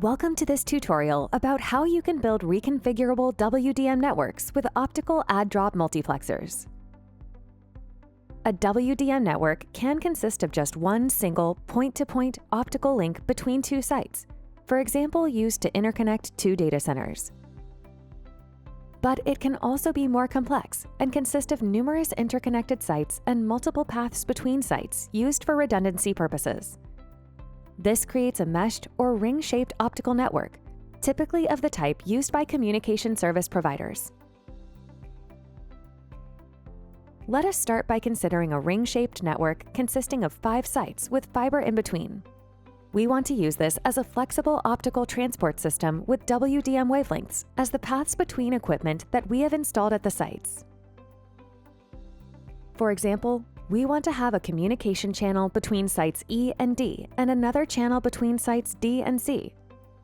Welcome to this tutorial about how you can build reconfigurable WDM networks with optical add-drop multiplexers. A WDM network can consist of just one single point-to-point optical link between two sites, for example, used to interconnect two data centers. But it can also be more complex and consist of numerous interconnected sites and multiple paths between sites used for redundancy purposes. This creates a meshed or ring-shaped optical network, typically of the type used by communication service providers. Let us start by considering a ring-shaped network consisting of 5 sites with fiber in between. We want to use this as a flexible optical transport system with WDM wavelengths as the paths between equipment that we have installed at the sites. For example, we want to have a communication channel between sites E and D and another channel between sites D and C.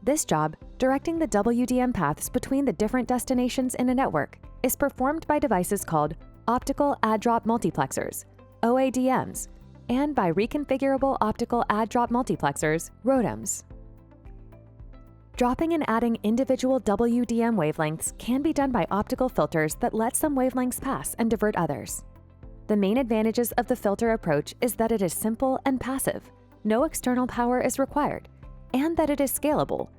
This job, directing the WDM paths between the different destinations in a network, is performed by devices called optical add-drop multiplexers, OADMs, and by reconfigurable optical add-drop multiplexers, ROADMs. Dropping and adding individual WDM wavelengths can be done by optical filters that let some wavelengths pass and divert others. The main advantages of the filter approach is that it is simple and passive, no external power is required, and that it is scalable.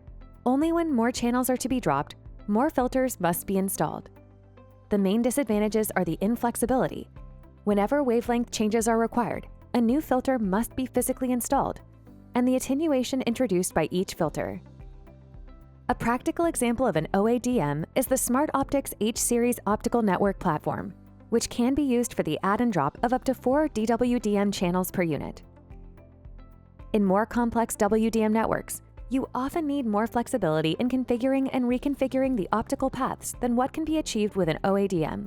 Only when more channels are to be dropped, more filters must be installed. The main disadvantages are the inflexibility. Whenever wavelength changes are required, a new filter must be physically installed, and the attenuation introduced by each filter. A practical example of an OADM is the Smartoptics H-Series optical network platform, which can be used for the add and drop of up to 4 DWDM channels per unit. In more complex WDM networks, you often need more flexibility in configuring and reconfiguring the optical paths than what can be achieved with an OADM.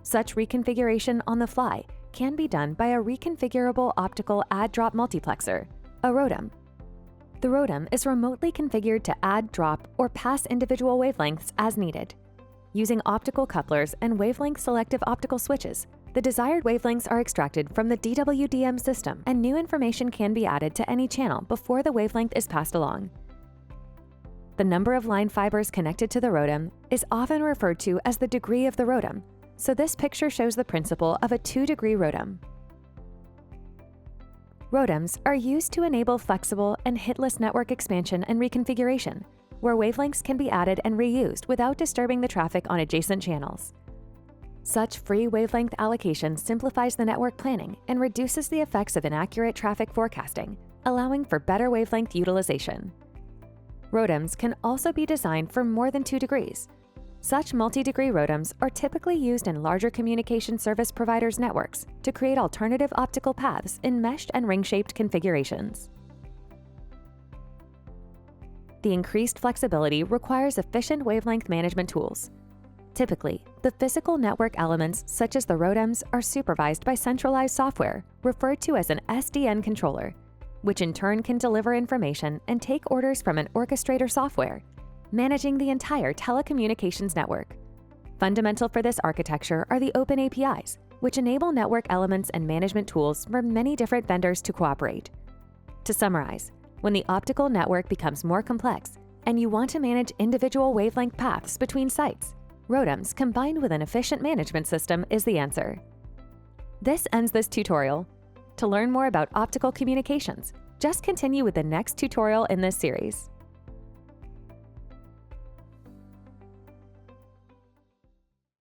Such reconfiguration on the fly can be done by a reconfigurable optical add-drop multiplexer, a ROADM. The ROADM is remotely configured to add, drop, or pass individual wavelengths as needed. Using optical couplers and wavelength-selective optical switches, the desired wavelengths are extracted from the DWDM system and new information can be added to any channel before the wavelength is passed along. The number of line fibers connected to the ROADM is often referred to as the degree of the ROADM, so this picture shows the principle of a 2-degree ROADM. ROADMs are used to enable flexible and hitless network expansion and reconfiguration, where wavelengths can be added and reused without disturbing the traffic on adjacent channels. Such free wavelength allocation simplifies the network planning and reduces the effects of inaccurate traffic forecasting, allowing for better wavelength utilization. ROADMs can also be designed for more than 2 degrees. Such multi-degree ROADMs are typically used in larger communication service providers' networks to create alternative optical paths in meshed and ring-shaped configurations. The increased flexibility requires efficient wavelength management tools. Typically, the physical network elements such as the ROADMs are supervised by centralized software, referred to as an SDN controller, which in turn can deliver information and take orders from an orchestrator software, managing the entire telecommunications network. Fundamental for this architecture are the open APIs, which enable network elements and management tools from many different vendors to cooperate. To summarize, when the optical network becomes more complex and you want to manage individual wavelength paths between sites, ROADMs combined with an efficient management system is the answer. This ends this tutorial. To learn more about optical communications, just continue with the next tutorial in this series.